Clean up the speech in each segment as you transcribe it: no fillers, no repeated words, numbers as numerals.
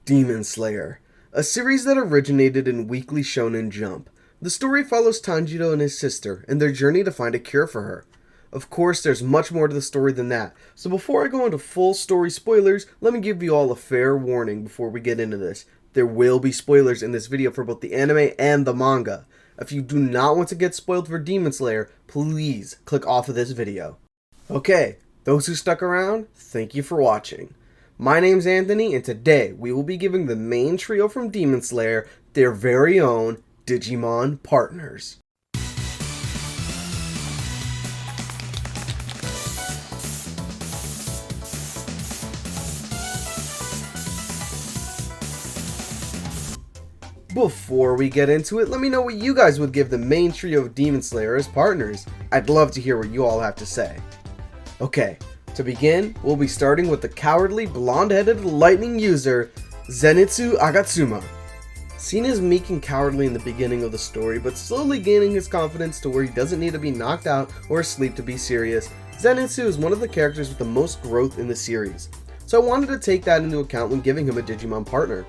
Demon Slayer, a series that originated in Weekly Shonen Jump. The story follows Tanjiro and his sister and their journey to find a cure for her. Of course, there's much more to the story than that, so before I go into full story spoilers, let me give you all a fair warning before we get into this. There will be spoilers in this video for both the anime and the manga. If you do not want to get spoiled for Demon Slayer, please click off of this video. Okay, those who stuck around, thank you for watching. My name's Anthony, and today we will be giving the main trio from Demon Slayer their very own Digimon partners. Before we get into it, let me know what you guys would give the main trio of Demon Slayer as partners. I'd love to hear what you all have to say. Okay, to begin, we'll be starting with the cowardly, blonde-headed lightning user, Zenitsu Agatsuma. Seen as meek and cowardly in the beginning of the story, but slowly gaining his confidence to where he doesn't need to be knocked out or asleep to be serious, Zenitsu is one of the characters with the most growth in the series. So I wanted to take that into account when giving him a Digimon partner.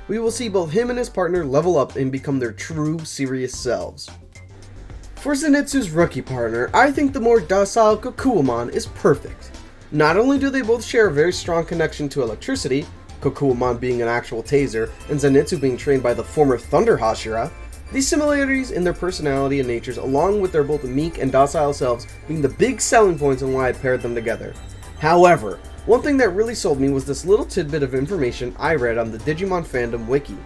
We will see both him and his partner level up and become their true, serious selves. For Zenitsu's rookie partner, I think the more docile Kokuomon is perfect. Not only do they both share a very strong connection to electricity, Kokuomon being an actual taser and Zenitsu being trained by the former Thunder Hashira, these similarities in their personality and natures along with their both meek and docile selves being the big selling points on why I paired them together. However, one thing that really sold me was this little tidbit of information I read on the Digimon fandom wiki.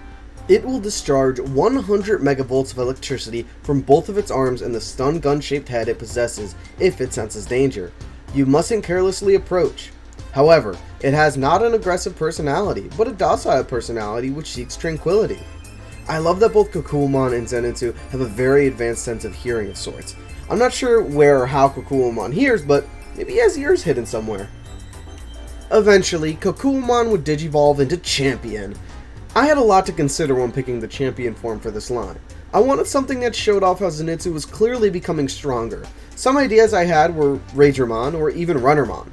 It will discharge 100 megavolts of electricity from both of its arms and the stun gun shaped head it possesses if it senses danger. You mustn't carelessly approach. However, it has not an aggressive personality, but a docile personality which seeks tranquility. I love that both Kokuomon and Zenitsu have a very advanced sense of hearing of sorts. I'm not sure where or how Kokuomon hears, but maybe he has ears hidden somewhere. Eventually, Kokuomon would digivolve into Champion. I had a lot to consider when picking the Champion form for this line. I wanted something that showed off how Zenitsu was clearly becoming stronger. Some ideas I had were Ragermon or even Runnermon,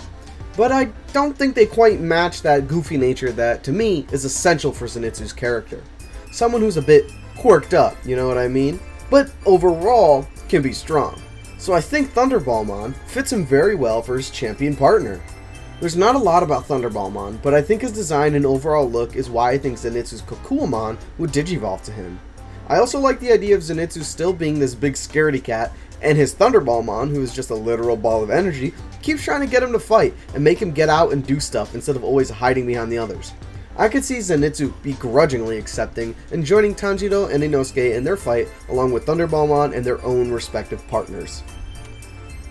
but I don't think they quite match that goofy nature that, to me, is essential for Zenitsu's character. Someone who's a bit quirked up, you know what I mean? But overall, can be strong. So I think Thunderballmon fits him very well for his champion partner. There's not a lot about Thunderballmon, but I think his design and overall look is why I think Zenitsu's Kokuomon would digivolve to him. I also like the idea of Zenitsu still being this big scaredy cat, and his Thunderballmon, who is just a literal ball of energy, keeps trying to get him to fight and make him get out and do stuff instead of always hiding behind the others. I could see Zenitsu begrudgingly accepting and joining Tanjiro and Inosuke in their fight along with Thunderballmon and their own respective partners.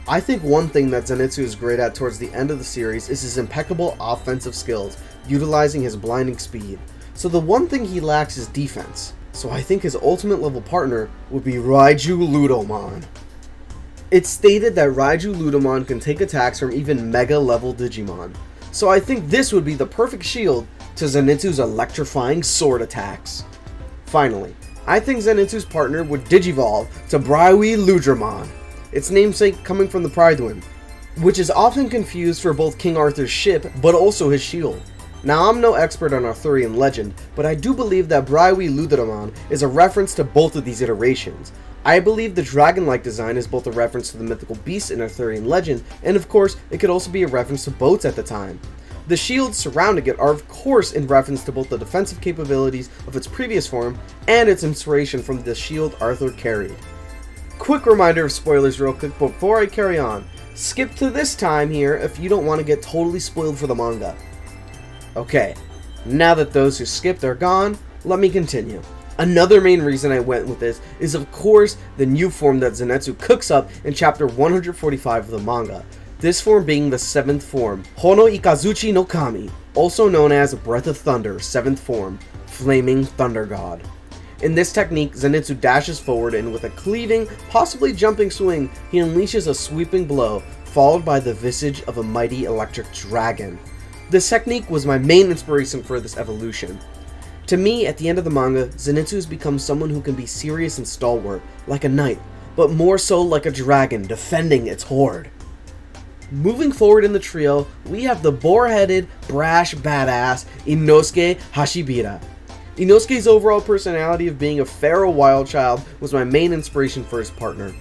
I think one thing that Zenitsu is great at towards the end of the series is his impeccable offensive skills, utilizing his blinding speed. So the one thing he lacks is defense. So I think his ultimate level partner would be Raiju Ludomon. It's stated that Raiju Ludomon can take attacks from even mega level Digimon. So I think this would be the perfect shield to Zenitsu's electrifying sword attacks. Finally, I think Zenitsu's partner would digivolve to Braiwi Ludramon, its namesake coming from the Pride Wind, which is often confused for both King Arthur's ship but also his shield. Now, I'm no expert on Arthurian legend, but I do believe that Braiwi Ludramon is a reference to both of these iterations. I believe the dragon-like design is both a reference to the mythical beasts in Arthurian legend, and of course, it could also be a reference to boats at the time. The shields surrounding it are of course in reference to both the defensive capabilities of its previous form and its inspiration from the shield Arthur carried. Quick reminder of spoilers real quick before I carry on. Skip to this time here if you don't want to get totally spoiled for the manga. Okay, now that those who skipped are gone, let me continue. Another main reason I went with this is of course the new form that Zenitsu cooks up in chapter 145 of the manga. This form being the 7th form, Hono Ikazuchi no Kami, also known as Breath of Thunder, 7th form, Flaming Thunder God. In this technique, Zenitsu dashes forward and with a cleaving, possibly jumping swing, he unleashes a sweeping blow, followed by the visage of a mighty electric dragon. This technique was my main inspiration for this evolution. To me, at the end of the manga, Zenitsu has become someone who can be serious and stalwart, like a knight, but more so like a dragon defending its horde. Moving forward in the trio, we have the boar-headed, brash badass Inosuke Hashibira. Inosuke's overall personality of being a feral wild child was my main inspiration for his partner.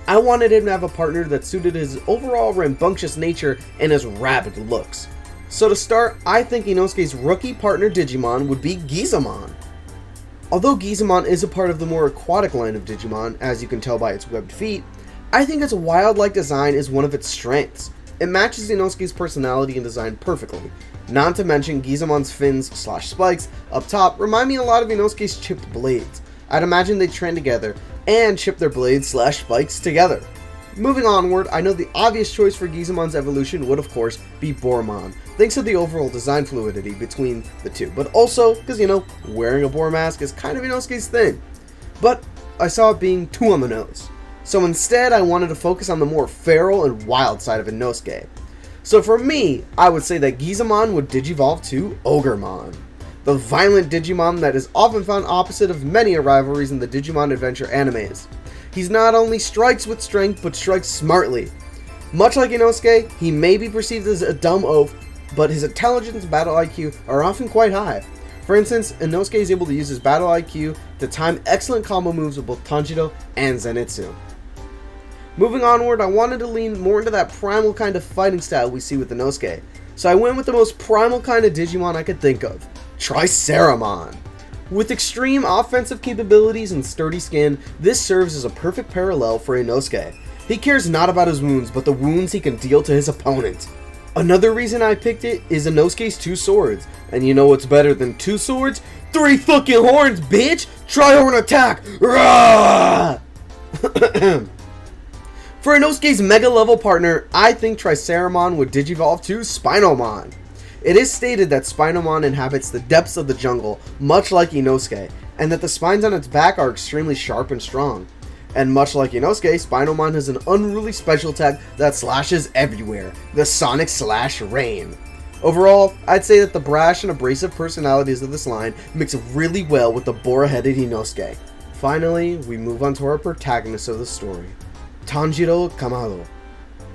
I wanted him to have a partner that suited his overall rambunctious nature and his rabid looks. So to start, I think Inosuke's rookie partner Digimon would be Gizamon. Although Gizamon is a part of the more aquatic line of Digimon, as you can tell by its webbed feet, I think its wild-like design is one of its strengths. It matches Inosuke's personality and design perfectly. Not to mention Gizamon's fins/spikes up top remind me a lot of Inosuke's chipped blades. I'd imagine they train together and chip their blades/spikes together. Moving onward, I know the obvious choice for Gizamon's evolution would of course be Bormon, thanks to the overall design fluidity between the two, but also because, you know, wearing a boar mask is kind of Inosuke's thing. But I saw it being too on the nose. So instead, I wanted to focus on the more feral and wild side of Inosuke. So for me, I would say that Gizamon would digivolve to Ogremon, the violent Digimon that is often found opposite of many rivalries in the Digimon adventure animes. He's not only strikes with strength, but strikes smartly. Much like Inosuke, he may be perceived as a dumb oaf, but his intelligence and battle IQ are often quite high. For instance, Inosuke is able to use his battle IQ to time excellent combo moves with both Tanjiro and Zenitsu. Moving onward, I wanted to lean more into that primal kind of fighting style we see with Inosuke, so I went with the most primal kind of Digimon I could think of, Triceramon. With extreme offensive capabilities and sturdy skin, this serves as a perfect parallel for Inosuke. He cares not about his wounds, but the wounds he can deal to his opponent. Another reason I picked it is Inosuke's 2 swords, and you know what's better than 2 swords? 3 fucking horns, bitch! Tri-horn attack! Rah! For Inosuke's mega level partner, I think Triceramon would digivolve to Spinomon. It is stated that Spinomon inhabits the depths of the jungle, much like Inosuke, and that the spines on its back are extremely sharp and strong. And much like Inosuke, Spinomon has an unruly special attack that slashes everywhere, the Sonic Slash Rain. Overall, I'd say that the brash and abrasive personalities of this line mix really well with the boar-headed Inosuke. Finally, we move on to our protagonist of the story, Tanjiro Kamado,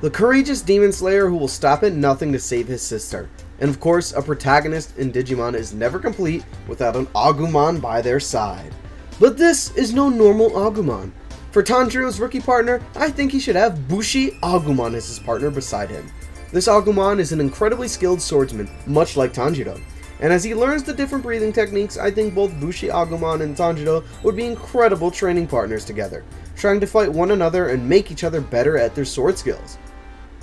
the courageous demon slayer who will stop at nothing to save his sister. And of course, a protagonist in Digimon is never complete without an Agumon by their side. But this is no normal Agumon. For Tanjiro's rookie partner, I think he should have Bushi Agumon as his partner beside him. This Agumon is an incredibly skilled swordsman, much like Tanjiro. And as he learns the different breathing techniques, I think both Bushi Agumon and Tanjiro would be incredible training partners together, trying to fight one another and make each other better at their sword skills.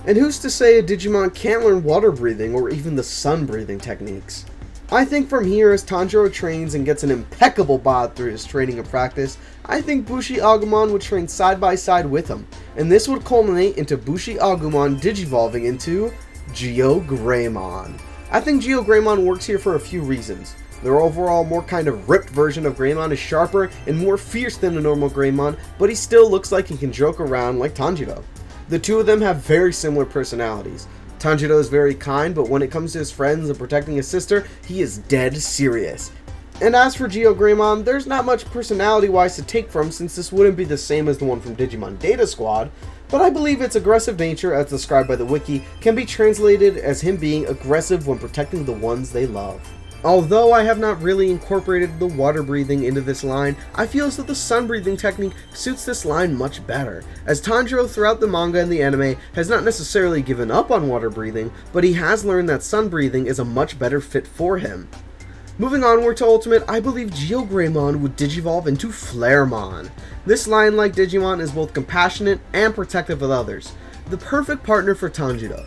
And who's to say a Digimon can't learn water breathing or even the sun breathing techniques? I think from here, as Tanjiro trains and gets an impeccable bod through his training and practice, I think Bushi Agumon would train side by side with him, and this would culminate into Bushi Agumon digivolving into Geogreymon. I think Geogreymon works here for a few reasons. Their overall more kind of ripped version of Greymon is sharper and more fierce than a normal Greymon, but he still looks like he can joke around like Tanjiro. The two of them have very similar personalities. Tanjiro is very kind, but when it comes to his friends and protecting his sister, he is dead serious. And as for Geogreymon, there's not much personality-wise to take from, since this wouldn't be the same as the one from Digimon Data Squad, but I believe its aggressive nature, as described by the wiki, can be translated as him being aggressive when protecting the ones they love. Although I have not really incorporated the water breathing into this line, I feel as though the sun breathing technique suits this line much better, as Tanjiro throughout the manga and the anime has not necessarily given up on water breathing, but he has learned that sun breathing is a much better fit for him. Moving onward to Ultimate, I believe Geogreymon would digivolve into Flaremon. This line, like Digimon, is both compassionate and protective of others, the perfect partner for Tanjiro.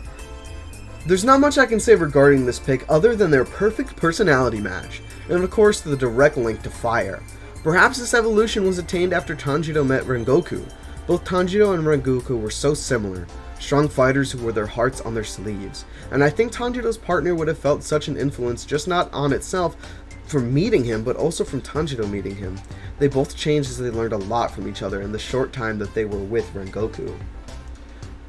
There's not much I can say regarding this pick other than their perfect personality match, and of course the direct link to fire. Perhaps this evolution was attained after Tanjiro met Rengoku. Both Tanjiro and Rengoku were so similar, strong fighters who wore their hearts on their sleeves, and I think Tanjiro's partner would have felt such an influence just not on itself from meeting him, but also from Tanjiro meeting him. They both changed as they learned a lot from each other in the short time that they were with Rengoku.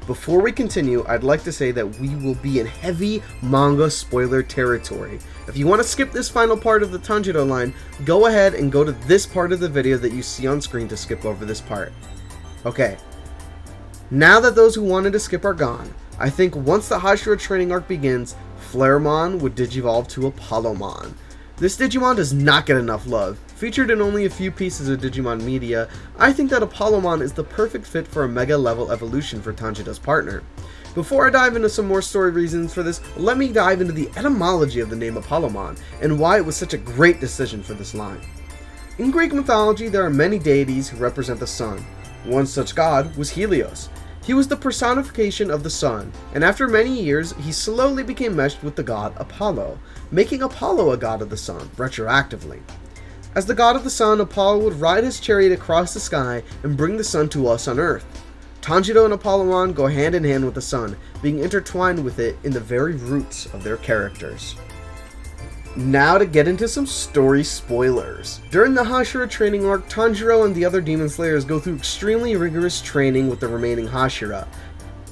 Before we continue, I'd like to say that we will be in heavy manga spoiler territory. If you want to skip this final part of the Tanjiro line, go ahead and go to this part of the video that you see on screen to skip over this part. Okay, now that those who wanted to skip are gone, I think once the Hashira training arc begins, Flaremon would digivolve to Apollomon. This Digimon does not get enough love. Featured in only a few pieces of Digimon media, I think that Apollomon is the perfect fit for a mega level evolution for Tanjiro's partner. Before I dive into some more story reasons for this, let me dive into the etymology of the name Apollomon and why it was such a great decision for this line. In Greek mythology, there are many deities who represent the sun. One such god was Helios. He was the personification of the sun, and after many years, he slowly became meshed with the god Apollo, making Apollo a god of the sun, retroactively. As the god of the sun, Apollo would ride his chariot across the sky and bring the sun to us on Earth. Tanjiro and Apollomon go hand in hand with the sun, being intertwined with it in the very roots of their characters. Now to get into some story spoilers. During the Hashira training arc, Tanjiro and the other Demon Slayers go through extremely rigorous training with the remaining Hashira.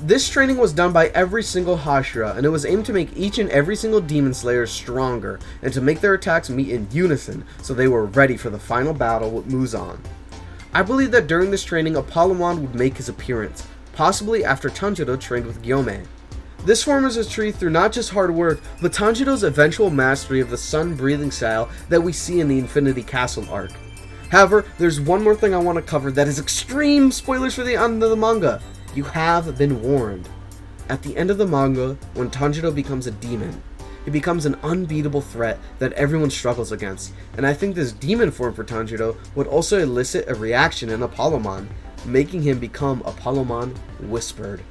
This training was done by every single Hashira, and it was aimed to make each and every single Demon Slayer stronger, and to make their attacks meet in unison, so they were ready for the final battle with Muzan. I believe that during this training, Apollomon would make his appearance, possibly after Tanjiro trained with Gyome. This form is achieved through not just hard work, but Tanjiro's eventual mastery of the sun-breathing style that we see in the Infinity Castle arc. However, there's one more thing I want to cover that is extreme spoilers for the end of the manga. You have been warned. At the end of the manga, when Tanjiro becomes a demon, he becomes an unbeatable threat that everyone struggles against, and I think this demon form for Tanjiro would also elicit a reaction in Apollomon, making him become Apollomon Whispered.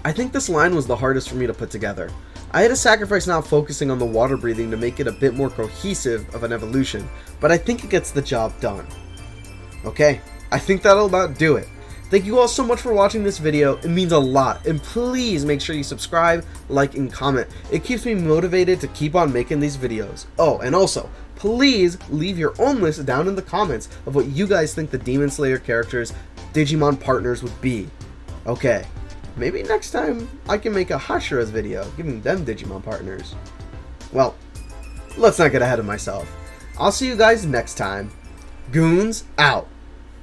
I think this line was the hardest for me to put together. I had to sacrifice not focusing on the water breathing to make it a bit more cohesive of an evolution, but I think it gets the job done. Okay, I think that'll about do it. Thank you all so much for watching this video, it means a lot, and please make sure you subscribe, like, and comment. It keeps me motivated to keep on making these videos. Oh, and also, please leave your own list down in the comments of what you guys think the Demon Slayer characters' Digimon partners would be. Okay. Maybe next time I can make a Hashira's video, giving them Digimon partners. Well, let's not get ahead of myself. I'll see you guys next time. Goons out.